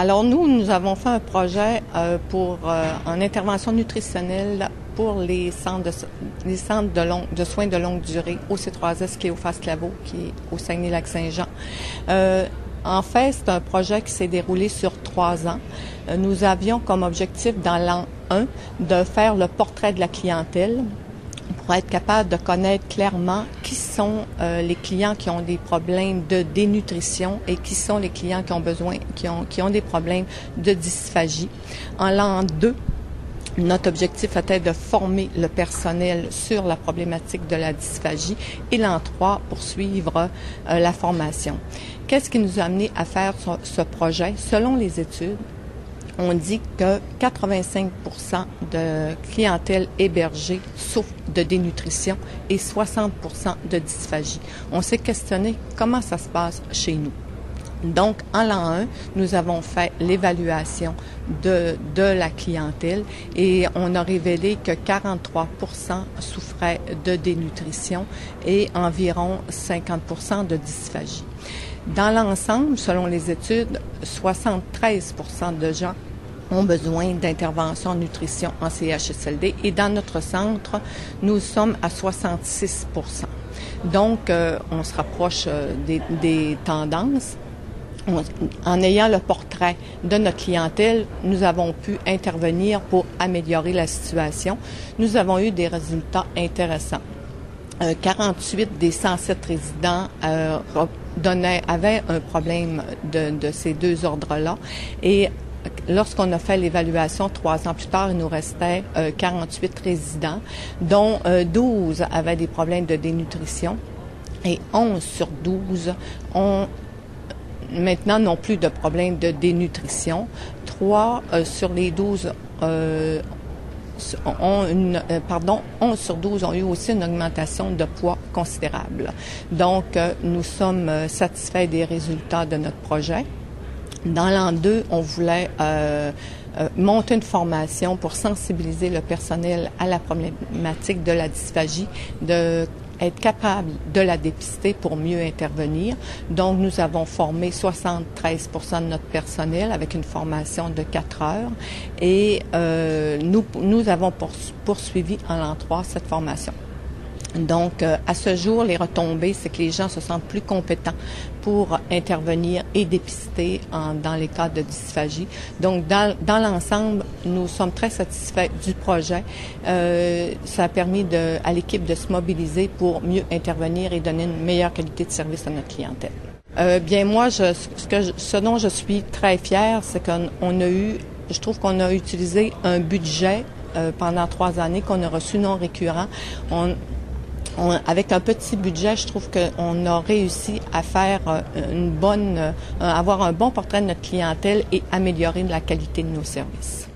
Alors nous avons fait un projet en intervention nutritionnelle pour les centres de soins de longue durée au C3S Cléophas-Claveau, qui est au Saguenay-Lac-Saint-Jean. En fait, c'est un projet qui s'est déroulé sur 3 ans. Nous avions comme objectif dans l'an 1 de faire le portrait de la clientèle pour être capable de connaître clairement qui sont les clients qui ont des problèmes de dénutrition et qui sont les clients qui ont des problèmes de dysphagie. En l'an 2, notre objectif était de former le personnel sur la problématique de la dysphagie et l'an 3, poursuivre la formation. Qu'est-ce qui nous a amené à faire ce projet? Selon les études, on dit que 85% de clientèle hébergée souffre de dénutrition et 60% de dysphagie. On s'est questionné comment ça se passe chez nous. Donc, en l'an 1, nous avons fait l'évaluation de la clientèle et on a révélé que 43% souffraient de dénutrition et environ 50% de dysphagie. Dans l'ensemble, selon les études, 73% de gens ont besoin d'intervention en nutrition en CHSLD et dans notre centre, nous sommes à 66%. Donc, on se rapproche des tendances. En ayant le portrait de notre clientèle, nous avons pu intervenir pour améliorer la situation. Nous avons eu des résultats intéressants. 48 des 107 résidents avaient un problème de ces deux ordres-là. Et lorsqu'on a fait l'évaluation 3 ans plus tard, il nous restait 48 résidents, dont 12 avaient des problèmes de dénutrition et 11 sur 12 maintenant n'ont plus de problème de dénutrition. 3 sur les 12 11 sur 12 ont eu aussi une augmentation de poids considérable. Donc, nous sommes satisfaits des résultats de notre projet. Dans l'an 2, on voulait monter une formation pour sensibiliser le personnel à la problématique de la dysphagie, être capable de la dépister pour mieux intervenir. Donc, nous avons formé 73% de notre personnel avec une formation de 4 heures et nous avons poursuivi en l'an 3 cette formation. Donc, à ce jour, les retombées, c'est que les gens se sentent plus compétents pour intervenir et dépister dans les cas de dysphagie. Donc, dans l'ensemble, nous sommes très satisfaits du projet. Ça a permis à l'équipe de se mobiliser pour mieux intervenir et donner une meilleure qualité de service à notre clientèle. Bien, moi, ce dont je suis très fière, c'est je trouve qu'on a utilisé un budget pendant 3 années qu'on a reçu non récurrent. Avec un petit budget, je trouve qu'on a réussi à faire avoir un bon portrait de notre clientèle et améliorer la qualité de nos services.